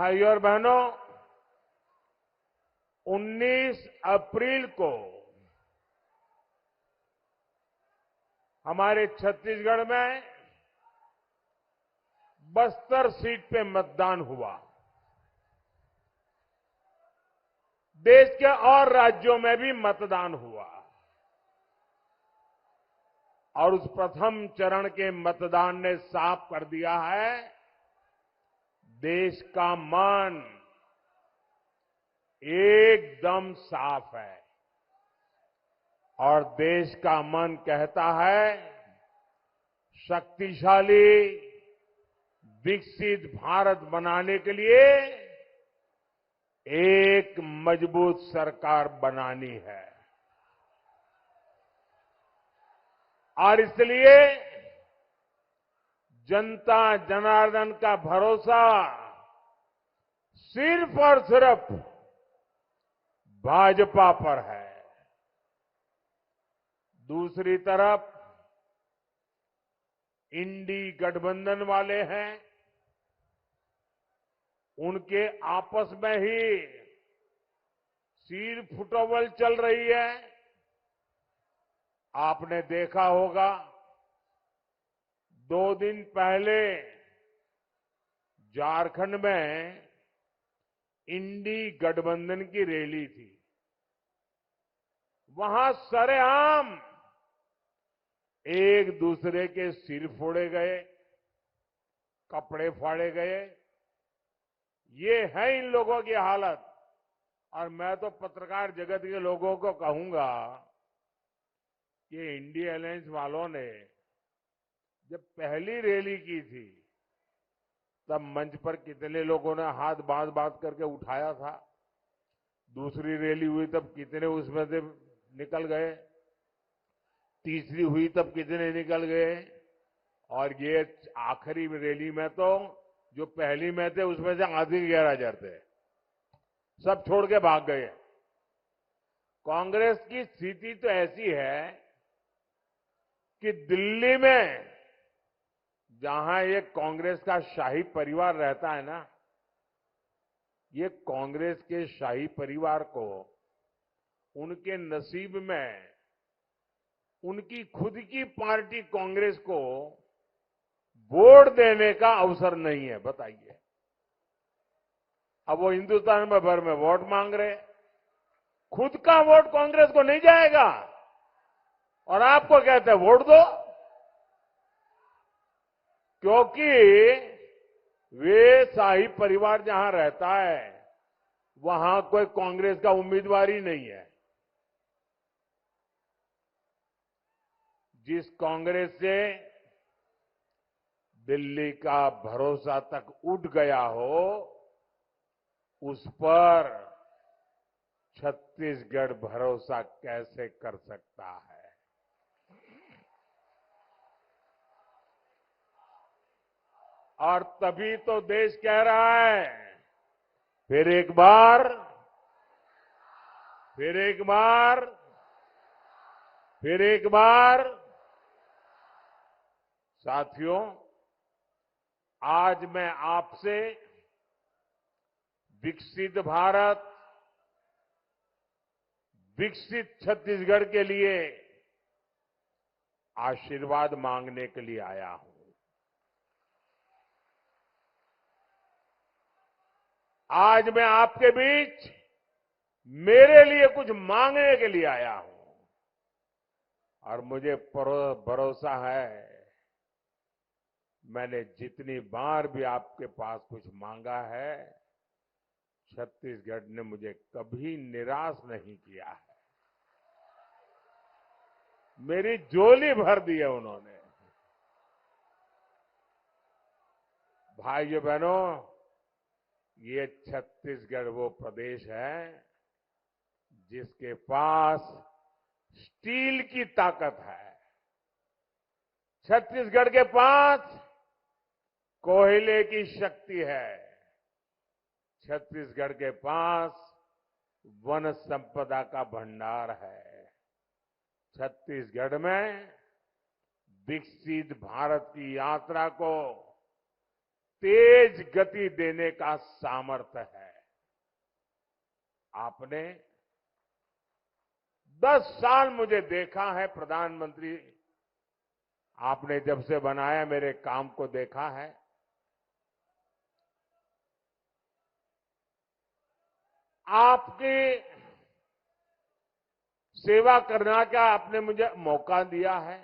भाइयों और बहनों, 19 अप्रैल को हमारे छत्तीसगढ़ में बस्तर सीट पे मतदान हुआ। देश के और राज्यों में भी मतदान हुआ और उस प्रथम चरण के मतदान ने साफ कर दिया है, देश का मन एकदम साफ है और देश का मन कहता है शक्तिशाली विकसित भारत बनाने के लिए एक मजबूत सरकार बनानी है और इसलिए जनता जनार्दन का भरोसा सिर्फ और सिर्फ भाजपा पर है। दूसरी तरफ इंडी गठबंधन वाले हैं, उनके आपस में ही सिर फुटोबल चल रही है। आपने देखा होगा 2 दिन पहले झारखंड में इंडी गठबंधन की रैली थी। वहां सरेआम एक दूसरे के सिर फोड़े गए, कपड़े फाड़े गए। ये है इन लोगों की हालत। और मैं तो पत्रकार जगत के लोगों को कहूंगा कि इंडिया अलायंस वालों ने जब पहली रैली की थी तब मंच पर कितने लोगों ने हाथ बांध करके उठाया था। दूसरी रैली हुई तब कितने उसमें से निकल गए, तीसरी हुई तब कितने निकल गए और ये आखिरी रैली में तो जो पहली में थे उसमें से आधे 11,000 थे, सब छोड़ के भाग गए। कांग्रेस की स्थिति तो ऐसी है कि दिल्ली में जहां ये कांग्रेस का शाही परिवार रहता है ना, ये कांग्रेस के शाही परिवार को उनके नसीब में उनकी खुद की पार्टी कांग्रेस को वोट देने का अवसर नहीं है। बताइए, अब वो हिंदुस्तान में भर में वोट मांग रहे, खुद का वोट कांग्रेस को नहीं जाएगा और आपको कहते हैं वोट दो, क्योंकि वे शाही परिवार जहां रहता है वहां कोई कांग्रेस का उम्मीदवार ही नहीं है। जिस कांग्रेस से दिल्ली का भरोसा तक उठ गया हो, उस पर छत्तीसगढ़ भरोसा कैसे कर सकता है। और तभी तो देश कह रहा है फिर एक बार, फिर एक बार, फिर एक बार। साथियों, आज मैं आपसे विकसित भारत, विकसित छत्तीसगढ़ के लिए आशीर्वाद मांगने के लिए आया हूं। आज मैं आपके बीच मेरे लिए कुछ मांगने के लिए आया हूं और मुझे भरोसा है मैंने जितनी बार भी आपके पास कुछ मांगा है, छत्तीसगढ़ ने मुझे कभी निराश नहीं किया है। मेरी झोली भर दी है उन्होंने। भाइयों बहनों, ये छत्तीसगढ़ वो प्रदेश है जिसके पास स्टील की ताकत है। छत्तीसगढ़ के पास कोयले की शक्ति है। छत्तीसगढ़ के पास वन संपदा का भंडार है। छत्तीसगढ़ में विकसित भारत की यात्रा को तेज गति देने का सामर्थ्य है। आपने 10 साल मुझे देखा है प्रधानमंत्री, आपने जब से बनाया मेरे काम को देखा है। आपकी सेवा करने का आपने मुझे मौका दिया है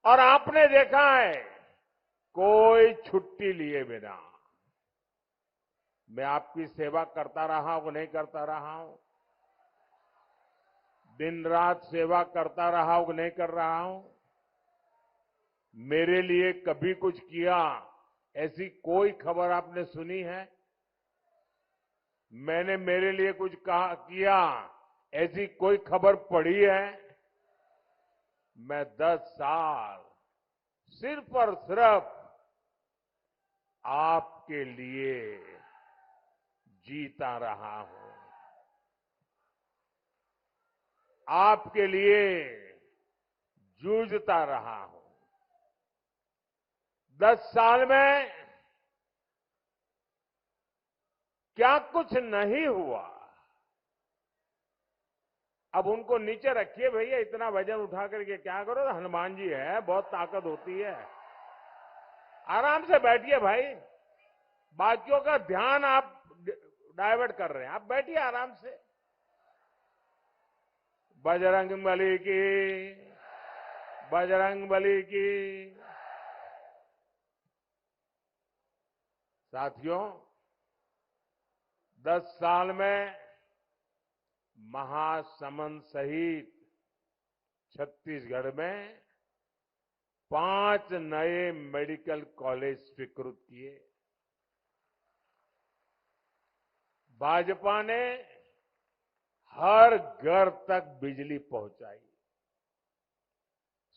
और आपने देखा है कोई छुट्टी लिए बिना मैं आपकी सेवा करता रहा हूं, नहीं करता रहा हूं, दिन रात सेवा करता रहा हूं, नहीं कर रहा हूं। मेरे लिए कभी कुछ किया ऐसी कोई खबर आपने सुनी है? मैंने मेरे लिए कुछ कहा किया ऐसी कोई खबर पढ़ी है? मैं 10 साल सिर्फ और सिर्फ आपके लिए जीता रहा हूं, आपके लिए जूझता रहा हूं। 10 साल में क्या कुछ नहीं हुआ। अब उनको नीचे रखिए भैया, इतना वजन उठा करके क्या करो, हनुमान जी है, बहुत ताकत होती है। आराम से बैठिए भाई, बाकियों का ध्यान आप डाइवर्ट कर रहे हैं, आप बैठिए आराम से। बजरंग बली की, बजरंग बली की। साथियों, 10 साल में महासमुंद सहित छत्तीसगढ़ में 5 नए मेडिकल कॉलेज स्वीकृत किए। भाजपा ने हर घर तक बिजली पहुंचाई,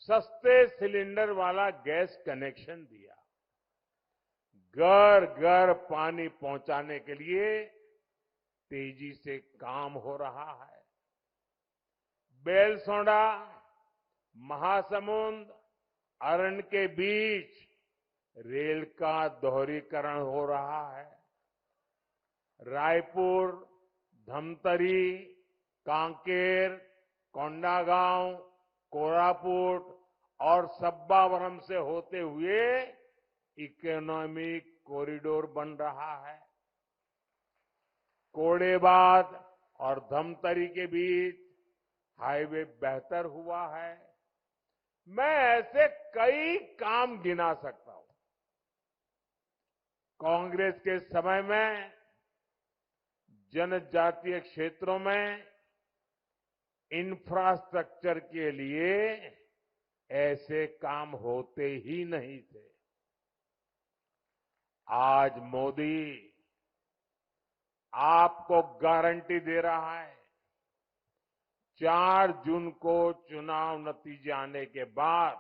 सस्ते सिलेंडर वाला गैस कनेक्शन दिया, घर घर पानी पहुंचाने के लिए तेजी से काम हो रहा है। बेलसोंडा, महासमुंद, अरण के बीच रेल का दोहरीकरण हो रहा है। रायपुर, धमतरी, कांकेर, कोंडागांव, कोरापुट और सब्बावरम से होते हुए इकोनॉमिक कॉरिडोर बन रहा है। कोडेबाद और धमतरी के बीच हाईवे बेहतर हुआ है। मैं ऐसे कई काम गिना सकता हूं। कांग्रेस के समय में जनजातीय क्षेत्रों में इंफ्रास्ट्रक्चर के लिए ऐसे काम होते ही नहीं थे। आज मोदी आपको गारंटी दे रहा है, 4 जून को चुनाव नतीजे आने के बाद,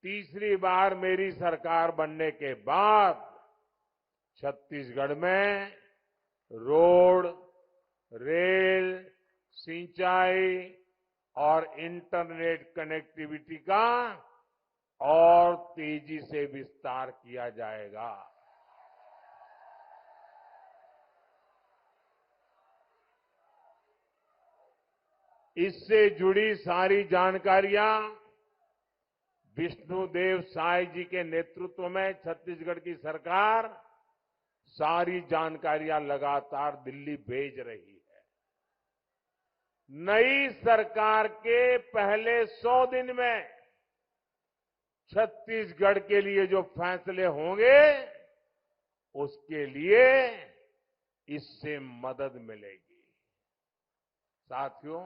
तीसरी बार मेरी सरकार बनने के बाद छत्तीसगढ़ में रोड, रेल, सिंचाई और इंटरनेट कनेक्टिविटी का और तेजी से विस्तार किया जाएगा। इससे जुड़ी सारी जानकारियां विष्णुदेव साय जी के नेतृत्व में छत्तीसगढ़ की सरकार सारी जानकारियां लगातार दिल्ली भेज रही है। नई सरकार के पहले 100 दिन में छत्तीसगढ़ के लिए जो फैसले होंगे उसके लिए इससे मदद मिलेगी। साथियों,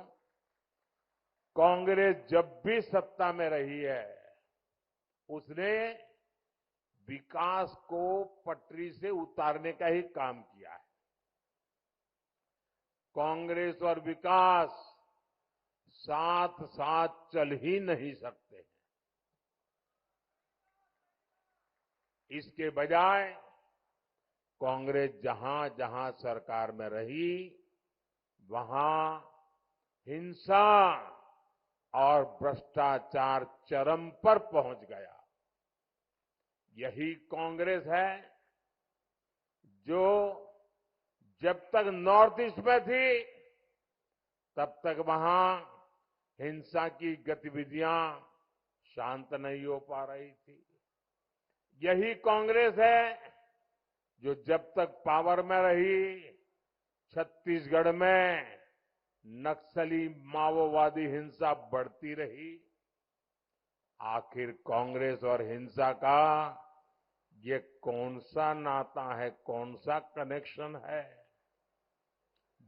कांग्रेस जब भी सत्ता में रही है उसने विकास को पटरी से उतारने का ही काम किया है। कांग्रेस और विकास साथ साथ चल ही नहीं सकते हैं। इसके बजाय कांग्रेस जहां जहां सरकार में रही वहां हिंसा और भ्रष्टाचार चरम पर पहुंच गया। यही कांग्रेस है जो जब तक नॉर्थ ईस्ट में थी तब तक वहां हिंसा की गतिविधियां शांत नहीं हो पा रही थी। यही कांग्रेस है जो जब तक पावर में रही छत्तीसगढ़ में नक्सली माओवादी हिंसा बढ़ती रही। आखिर कांग्रेस और हिंसा का ये कौन सा नाता है, कौन सा कनेक्शन है?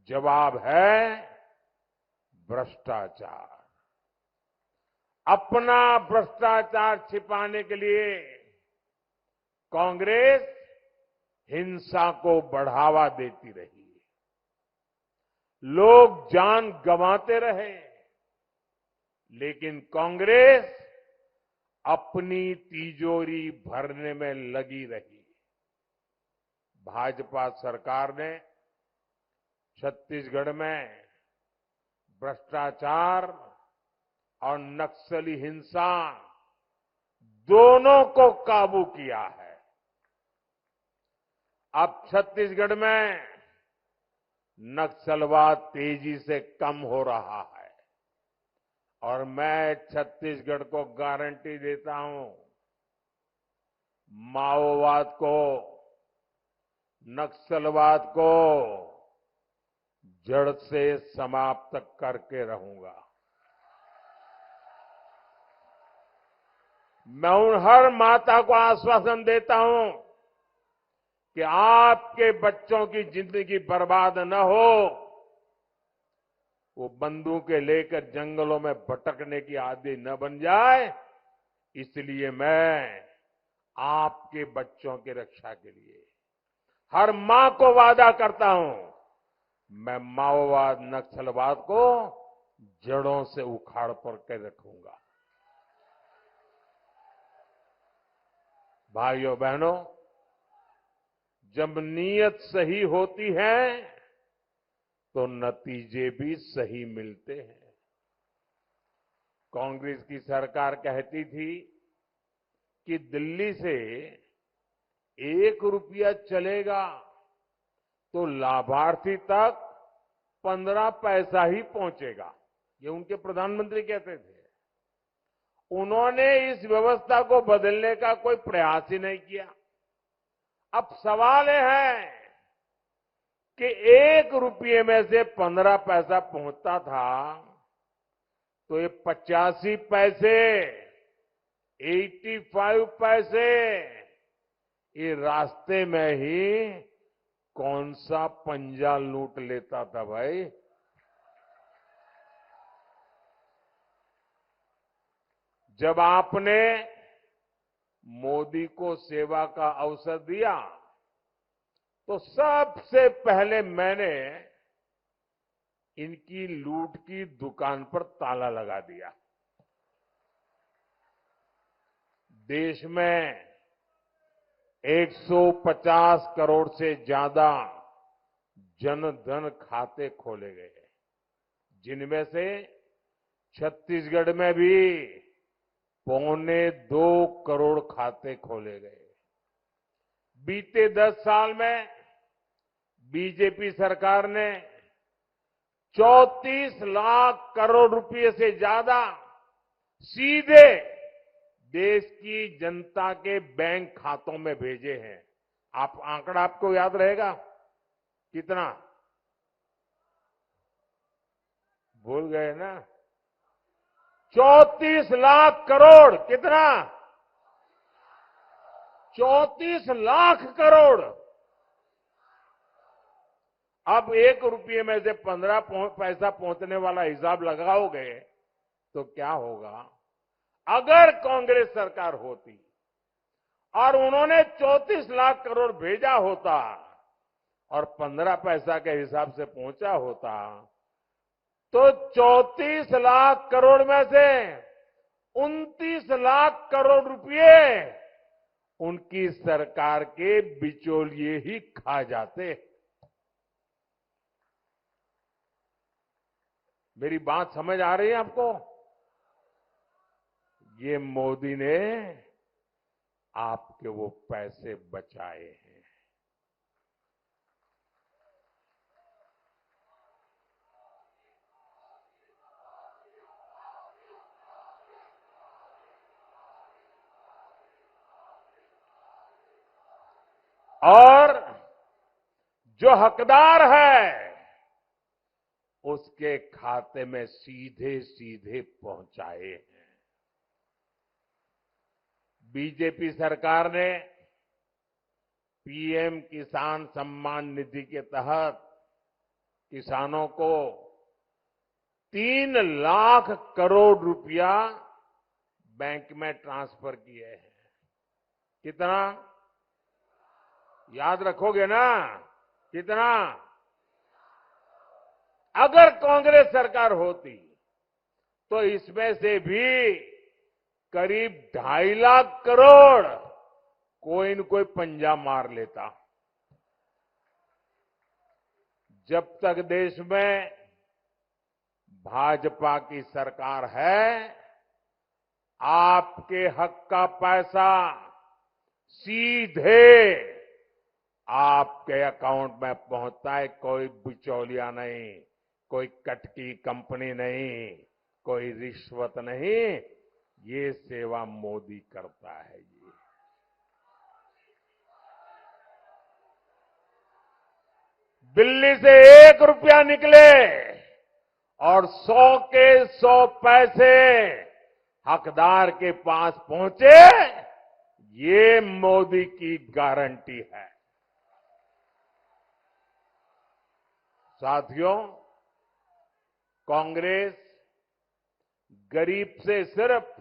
जवाब है भ्रष्टाचार। अपना भ्रष्टाचार छिपाने के लिए कांग्रेस हिंसा को बढ़ावा देती रही, लोग जान गंवाते रहे, लेकिन कांग्रेस अपनी तिजोरी भरने में लगी रही। भाजपा सरकार ने छत्तीसगढ़ में भ्रष्टाचार और नक्सली हिंसा दोनों को काबू किया है। अब छत्तीसगढ़ में नक्सलवाद तेजी से कम हो रहा है और मैं छत्तीसगढ़ को गारंटी देता हूं, माओवाद को, नक्सलवाद को जड़ से समाप्त करके रहूंगा। मैं उन हर माता को आश्वासन देता हूं कि आपके बच्चों की जिंदगी बर्बाद न हो, वो बंदूकें लेकर जंगलों में भटकने की आदी न बन जाए, इसलिए मैं आपके बच्चों की रक्षा के लिए हर मां को वादा करता हूं, मैं माओवाद नक्सलवाद को जड़ों से उखाड़ कर रखूंगा। भाइयों बहनों, जब नीयत सही होती है तो नतीजे भी सही मिलते हैं। कांग्रेस की सरकार कहती थी कि दिल्ली से 1 रुपया चलेगा तो लाभार्थी तक 15 पैसा ही पहुंचेगा, ये उनके प्रधानमंत्री कहते थे। उन्होंने इस व्यवस्था को बदलने का कोई प्रयास ही नहीं किया। अब सवाल यह है कि 1 रुपये में से 15 पैसा पहुंचता था तो ये 85 पैसे, 85 पैसे ये रास्ते में ही कौन सा पंजा लूट लेता था भाई? जब आपने मोदी को सेवा का अवसर दिया तो सबसे पहले मैंने इनकी लूट की दुकान पर ताला लगा दिया। देश में 150 करोड़ से ज्यादा जनधन खाते खोले गए, जिनमें से छत्तीसगढ़ में भी 1.25 करोड़ खाते खोले गए। बीते 10 साल में बीजेपी सरकार ने 34 लाख करोड़ रुपए से ज्यादा सीधे देश की जनता के बैंक खातों में भेजे हैं। आप आंकड़ा आपको याद रहेगा कितना? भूल गए ना? 34 लाख करोड़। कितना? 34 लाख करोड़। अब 1 रुपये में से 15 पैसा पहुंचने वाला हिसाब लगाओगे तो क्या होगा? अगर कांग्रेस सरकार होती और उन्होंने 34 लाख करोड़ भेजा होता और 15 पैसा के हिसाब से पहुंचा होता तो 34 लाख करोड़ में से 29 लाख करोड़ रुपए उनकी सरकार के बिचौलिए ही खा जाते। मेरी बात समझ आ रही है आपको? ये मोदी ने आपके वो पैसे बचाए हैं। और जो हकदार है उसके खाते में सीधे सीधे पहुंचाए हैं। बीजेपी सरकार ने पीएम किसान सम्मान निधि के तहत किसानों को 3 लाख करोड़ रुपया बैंक में ट्रांसफर किए हैं। कितना याद रखोगे ना? कितना? अगर कांग्रेस सरकार होती तो इसमें से भी करीब 2.5 लाख करोड़ कोई न कोई पंजा मार लेता। जब तक देश में भाजपा की सरकार है, आपके हक का पैसा सीधे आपके अकाउंट में पहुंचता है। कोई बिचौलिया नहीं, कोई कटकी कंपनी नहीं, कोई रिश्वत नहीं। ये सेवा मोदी करता है। ये दिल्ली से 1 रुपया निकले और 100 के 100 पैसे हकदार के पास पहुंचे, ये मोदी की गारंटी है। साथियों, कांग्रेस गरीब से सिर्फ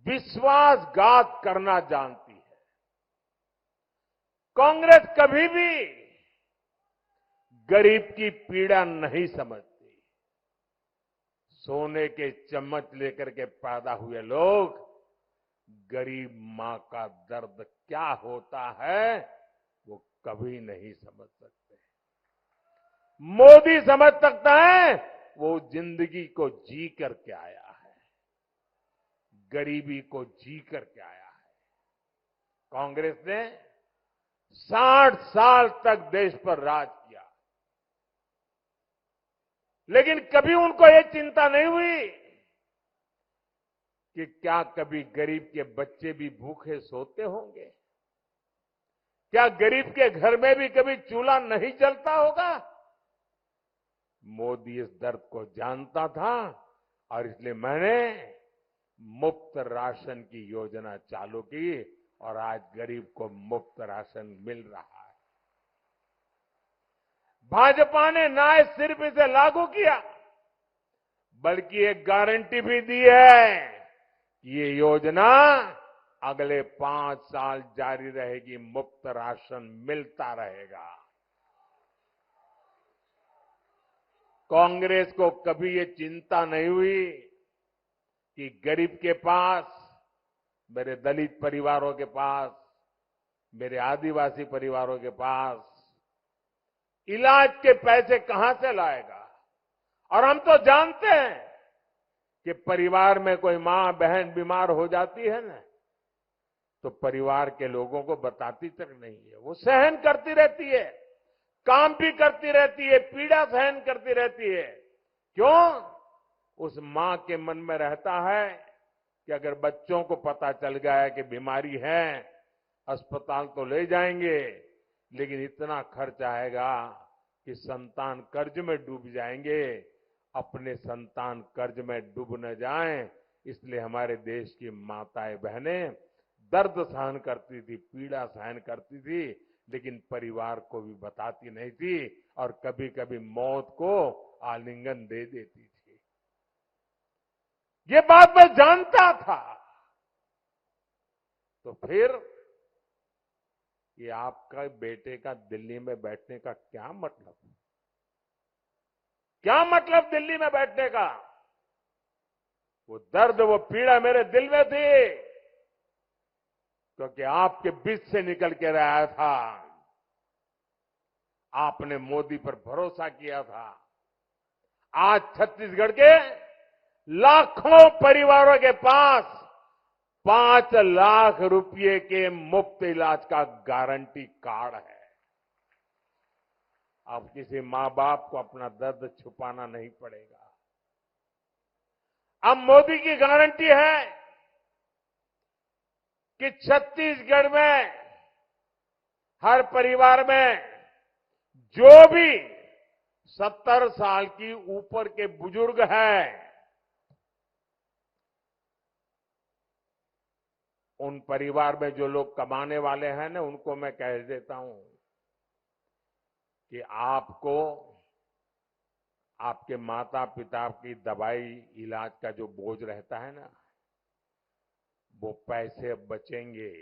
विश्वासघात करना जानती है। कांग्रेस कभी भी गरीब की पीड़ा नहीं समझती। सोने के चम्मच लेकर के पैदा हुए लोग गरीब मां का दर्द क्या होता है वो कभी नहीं समझ सकते। मोदी समझ सकता है, वो जिंदगी को जी करके आया है, गरीबी को जी करके आया है। कांग्रेस ने 60 साल तक देश पर राज किया, लेकिन कभी उनको ये चिंता नहीं हुई कि क्या कभी गरीब के बच्चे भी भूखे सोते होंगे? क्या गरीब के घर में भी कभी चूल्हा नहीं जलता होगा? मोदी इस दर्द को जानता था और इसलिए मैंने मुफ्त राशन की योजना चालू की और आज गरीब को मुफ्त राशन मिल रहा है। भाजपा ने ना सिर्फ इसे लागू किया बल्कि एक गारंटी भी दी है कि ये योजना अगले 5 साल जारी रहेगी, मुफ्त राशन मिलता रहेगा। कांग्रेस को कभी ये चिंता नहीं हुई कि गरीब के पास, मेरे दलित परिवारों के पास, मेरे आदिवासी परिवारों के पास इलाज के पैसे कहां से लाएगा। और हम तो जानते हैं कि परिवार में कोई मां बहन बीमार हो जाती है ना, तो परिवार के लोगों को बताती तक नहीं है। वो सहन करती रहती है, काम भी करती रहती है, पीड़ा सहन करती रहती है। क्यों? उस मां के मन में रहता है कि अगर बच्चों को पता चल गया है कि बीमारी है, अस्पताल तो ले जाएंगे, लेकिन इतना खर्च आएगा कि संतान कर्ज में डूब जाएंगे। अपने संतान कर्ज में डूब न जाएं, इसलिए हमारे देश की माताएं बहनें दर्द सहन करती थी, पीड़ा सहन करती थी, लेकिन परिवार को भी बताती नहीं थी और कभी कभी मौत को आलिंगन दे देती थी। ये बात मैं जानता था। तो फिर ये आपका बेटे का दिल्ली में बैठने का क्या मतलब? क्या मतलब दिल्ली में बैठने का? वो दर्द, वो पीड़ा मेरे दिल में थी, क्योंकि आपके बीच से निकल के रहा था। आपने मोदी पर भरोसा किया था। आज छत्तीसगढ़ के लाखों परिवारों के पास 5 लाख रुपए के मुफ्त इलाज का गारंटी कार्ड है। अब किसी मां बाप को अपना दर्द छुपाना नहीं पड़ेगा। अब मोदी की गारंटी है कि छत्तीसगढ़ में हर परिवार में जो भी 70 साल की ऊपर के बुजुर्ग हैं, उन परिवार में जो लोग कमाने वाले हैं ना, उनको मैं कह देता हूं कि आपको आपके माता पिता की दवाई इलाज का जो बोझ रहता है ना, वो पैसे बचेंगे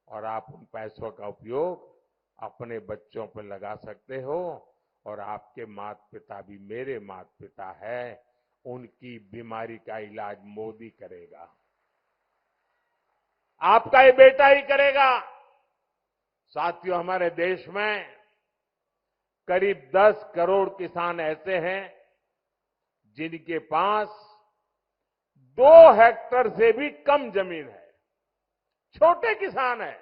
और आप उन पैसों का उपयोग अपने बच्चों पर लगा सकते हो। और आपके माता पिता भी मेरे माता पिता है, उनकी बीमारी का इलाज मोदी करेगा, आपका ये बेटा ही करेगा। साथियों, हमारे देश में करीब 10 करोड़ किसान ऐसे हैं जिनके पास 2 हेक्टेयर से भी कम जमीन है, छोटे किसान हैं।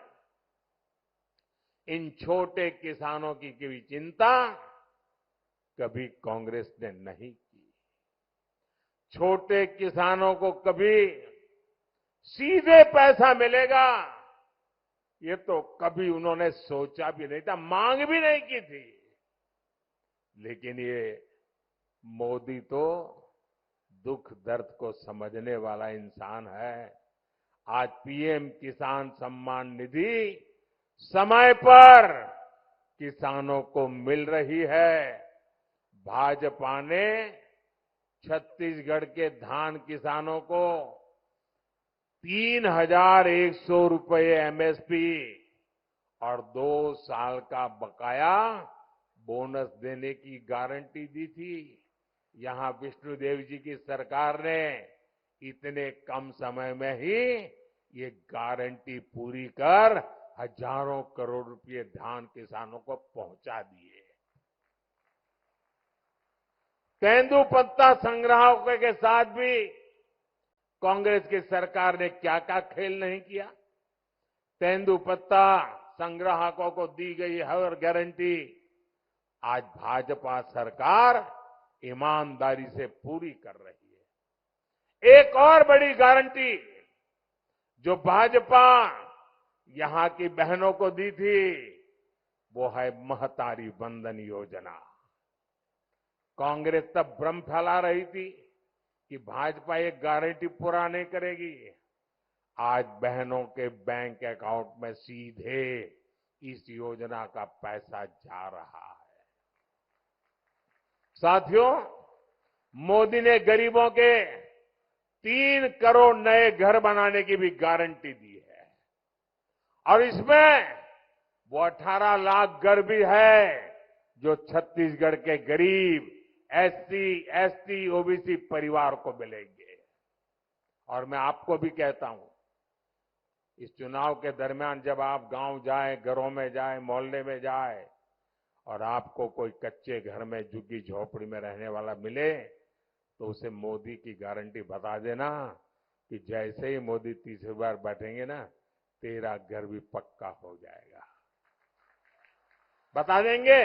इन छोटे किसानों की कोई चिंता कभी कांग्रेस ने नहीं की। छोटे किसानों को कभी सीधे पैसा मिलेगा, ये तो कभी उन्होंने सोचा भी नहीं था, मांग भी नहीं की थी। लेकिन ये मोदी तो दुख दर्द को समझने वाला इंसान है। आज पीएम किसान सम्मान निधि समय पर किसानों को मिल रही है। भाजपा ने छत्तीसगढ़ के धान किसानों को 3,100 रुपए एमएसपी और 2 साल का बकाया बोनस देने की गारंटी दी थी। यहां विष्णुदेव जी की सरकार ने इतने कम समय में ही ये गारंटी पूरी कर हजारों करोड़ रुपए धान किसानों को पहुंचा दिए। तेंदुपत्ता संग्राहकों के साथ भी कांग्रेस की सरकार ने क्या क्या खेल नहीं किया। तेंदुपत्ता संग्राहकों को दी गई हर गारंटी आज भाजपा सरकार ईमानदारी से पूरी कर रही है। एक और बड़ी गारंटी जो भाजपा यहां की बहनों को दी थी, वो है महतारी वंदन योजना। कांग्रेस तब भ्रम फैला रही थी कि भाजपा एक गारंटी पूरा नहीं करेगी। आज बहनों के बैंक अकाउंट में सीधे इस योजना का पैसा जा रहा है। साथियों, मोदी ने गरीबों के 3 करोड़ नए घर बनाने की भी गारंटी दी है और इसमें वो 18 लाख घर भी है जो छत्तीसगढ़ के गरीब एससी, एसटी, ओबीसी परिवार को मिलेंगे। और मैं आपको भी कहता हूं, इस चुनाव के दरमियान जब आप गांव जाएं, घरों में जाएं, मोहल्ले में जाएं और आपको कोई कच्चे घर में झुग्गी झोपड़ी में रहने वाला मिले, तो उसे मोदी की गारंटी बता देना कि जैसे ही मोदी तीसरी बार बैठेंगे ना, तेरा घर भी पक्का हो जाएगा। बता देंगे,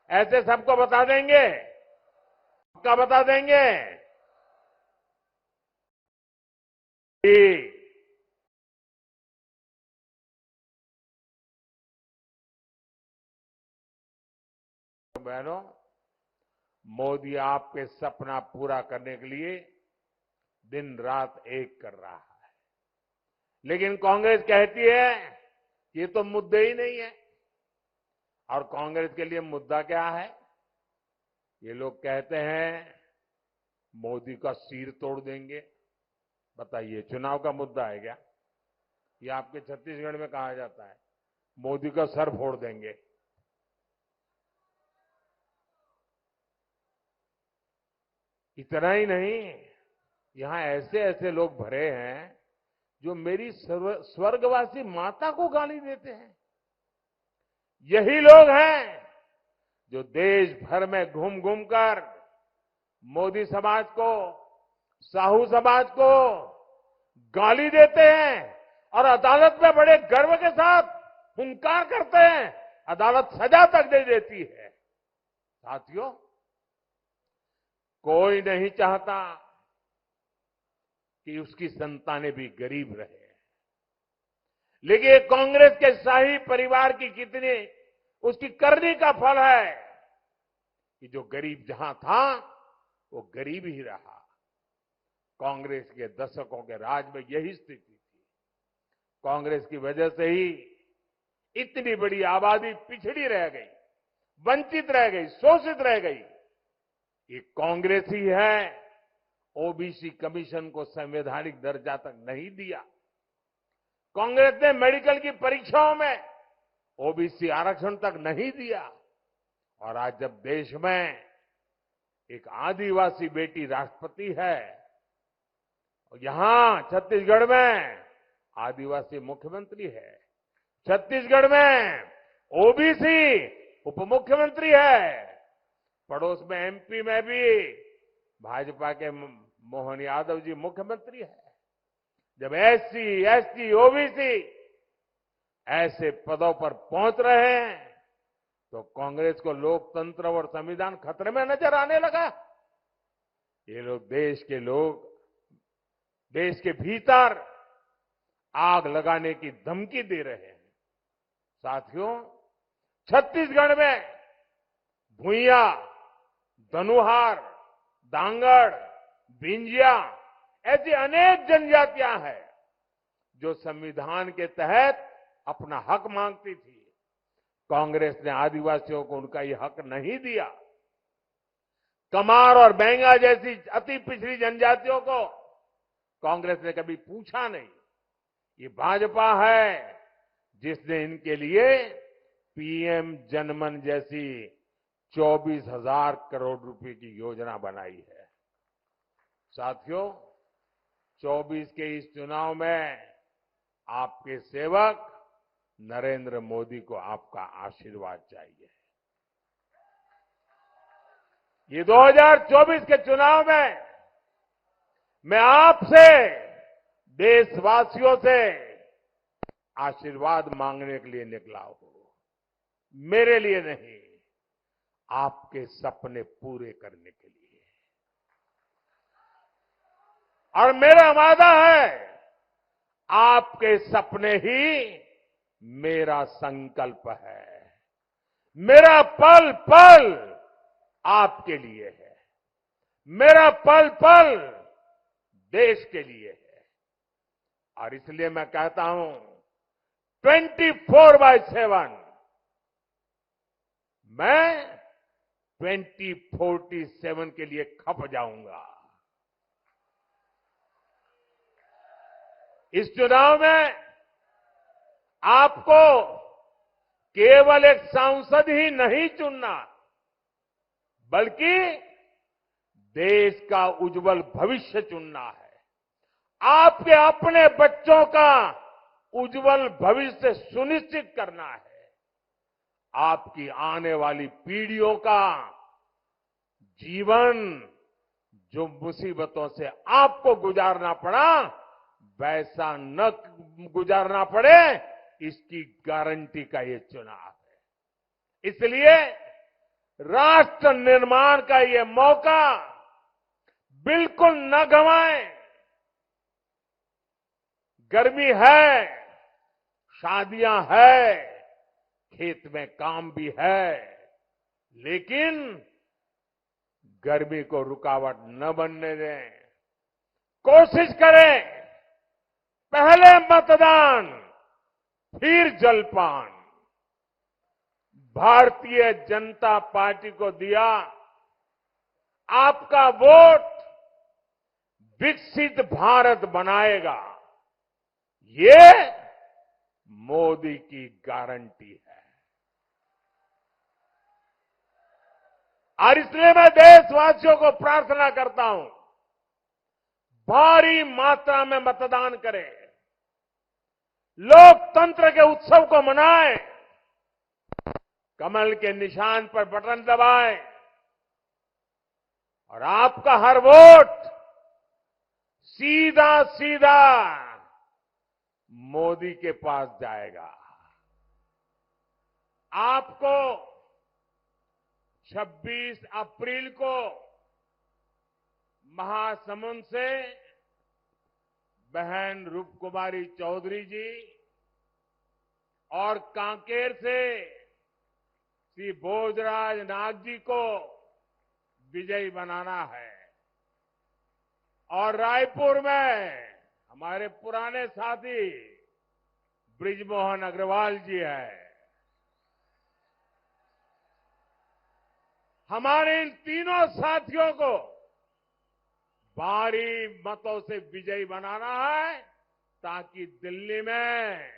ऐसे सबको बता देंगे, पक्का बता देंगे। बहनों, मोदी आपके सपना पूरा करने के लिए दिन रात एक कर रहा है। लेकिन कांग्रेस कहती है कि ये तो मुद्दे ही नहीं है। और कांग्रेस के लिए मुद्दा क्या है? ये लोग कहते हैं मोदी का सिर तोड़ देंगे। बताइए, चुनाव का मुद्दा है क्या? ये आपके छत्तीसगढ़ में कहा जाता है, मोदी का सर फोड़ देंगे। इतना ही नहीं, यहां ऐसे ऐसे लोग भरे हैं जो मेरी स्वर्गवासी माता को गाली देते हैं। यही लोग हैं जो देश भर में घूम घूम कर मोदी समाज को, साहू समाज को गाली देते हैं और अदालत में बड़े गर्व के साथ हुंकार करते हैं, अदालत सजा तक दे देती है। साथियों, कोई नहीं चाहता कि उसकी संतानें भी गरीब रहे, लेकिन ये कांग्रेस के शाही परिवार की कितनी उसकी करनी का फल है कि जो गरीब जहां था वो गरीब ही रहा। कांग्रेस के दशकों के राज में यही स्थिति थी। कांग्रेस की वजह से ही इतनी बड़ी आबादी पिछड़ी रह गई, वंचित रह गई, शोषित रह गई। ये कांग्रेस ही है ओबीसी कमीशन को संवैधानिक दर्जा तक नहीं दिया। कांग्रेस ने मेडिकल की परीक्षाओं में ओबीसी आरक्षण तक नहीं दिया। और आज जब देश में एक आदिवासी बेटी राष्ट्रपति है, यहां छत्तीसगढ़ में आदिवासी मुख्यमंत्री है, छत्तीसगढ़ में ओबीसी उप मुख्यमंत्री है, पड़ोस में एमपी में भी भाजपा के मोहन यादव जी मुख्यमंत्री है। जब एससी, एसटी, ओबीसी ऐसे पदों पर पहुंच रहे हैं तो कांग्रेस को लोकतंत्र और संविधान खतरे में नजर आने लगा। ये लोग देश के भीतर आग लगाने की धमकी दे रहे हैं। साथियों, छत्तीसगढ़ में भुइया, धनुहार, दांगड़, बिंजिया ऐसी अनेक जनजातियां हैं जो संविधान के तहत अपना हक मांगती थी। कांग्रेस ने आदिवासियों को उनका ये हक नहीं दिया। कमार और बैंगा जैसी अति पिछड़ी जनजातियों को कांग्रेस ने कभी पूछा नहीं। ये भाजपा है जिसने इनके लिए पीएम जनमन जैसी 24,000 करोड़ रुपए की योजना बनाई है। साथियों, 24 के इस चुनाव में आपके सेवक नरेंद्र मोदी को आपका आशीर्वाद चाहिए। ये 2024 के चुनाव में मैं आपसे, देशवासियों से आशीर्वाद मांगने के लिए निकला हूं। मेरे लिए नहीं, आपके सपने पूरे करने के लिए। और मेरा वादा है, आपके सपने ही मेरा संकल्प है। मेरा पल पल आपके लिए है, मेरा पल पल देश के लिए है। और इसलिए मैं कहता हूं 24/7 मैं 2047 के लिए खप जाऊंगा। इस चुनाव में आपको केवल एक सांसद ही नहीं चुनना, बल्कि देश का उज्जवल भविष्य चुनना है। आपके अपने बच्चों का उज्जवल भविष्य सुनिश्चित करना है। आपकी आने वाली पीढ़ियों का जीवन जो मुसीबतों से आपको गुजारना पड़ा, वैसा न गुजारना पड़े, इसकी गारंटी का ये चुनाव है। इसलिए राष्ट्र निर्माण का ये मौका बिल्कुल न गंवाएं। गर्मी है, शादियां है, खेत में काम भी है, लेकिन गर्मी को रुकावट न बनने दें। कोशिश करें, पहले मतदान फिर जलपान। भारतीय जनता पार्टी को दिया आपका वोट विकसित भारत बनाएगा, ये मोदी की गारंटी है। और इसलिए मैं देशवासियों को प्रार्थना करता हूं, भारी मात्रा में मतदान करें, लोकतंत्र के उत्सव को मनाएं, कमल के निशान पर बटन दबाएं और आपका हर वोट सीधा सीधा मोदी के पास जाएगा। आपको 26 अप्रैल को महासमुंद से बहन रूपकुमारी चौधरी जी और कांकेर से श्री भोजराज नाग जी को विजयी बनाना है और रायपुर में हमारे पुराने साथी बृजमोहन अग्रवाल जी हैं। हमारे इन तीनों साथियों को भारी मतों से विजयी बनाना है ताकि दिल्ली में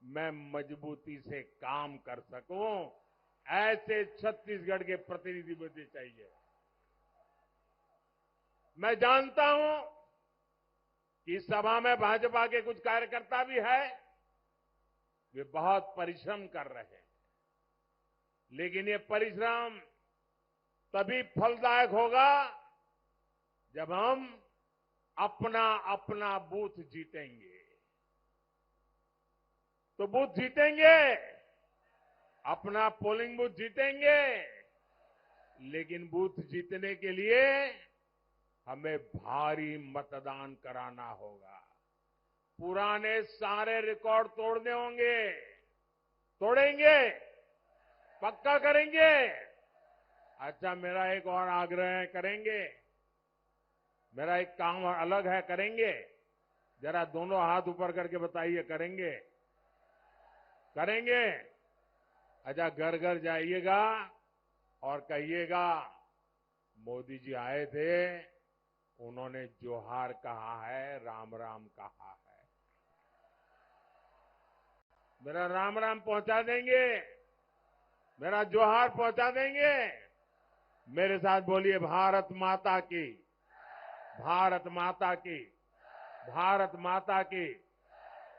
मैं मजबूती से काम कर सकूं। ऐसे छत्तीसगढ़ के प्रतिनिधि मुझे चाहिए। मैं जानता हूं कि इस सभा में भाजपा के कुछ कार्यकर्ता भी है, वे बहुत परिश्रम कर रहे हैं, लेकिन ये परिश्रम तभी फलदायक होगा जब हम अपना अपना बूथ जीतेंगे। तो बूथ जीतेंगे, अपना पोलिंग बूथ जीतेंगे, लेकिन बूथ जीतने के लिए हमें भारी मतदान कराना होगा। पुराने सारे रिकॉर्ड तोड़ने होंगे। तोड़ेंगे? पक्का करेंगे? अच्छा, मेरा एक और आग्रह है, करेंगे? मेरा एक काम अलग है, करेंगे? जरा दोनों हाथ ऊपर करके बताइए, करेंगे? करेंगे? अच्छा, घर घर जाइएगा और कहिएगा मोदी जी आए थे, उन्होंने जोहार कहा है, राम राम कहा है। मेरा राम राम पहुंचा देंगे, मेरा जोहार पहुंचा देंगे। मेरे साथ बोलिए, भारत माता की, भारत माता की, भारत माता की।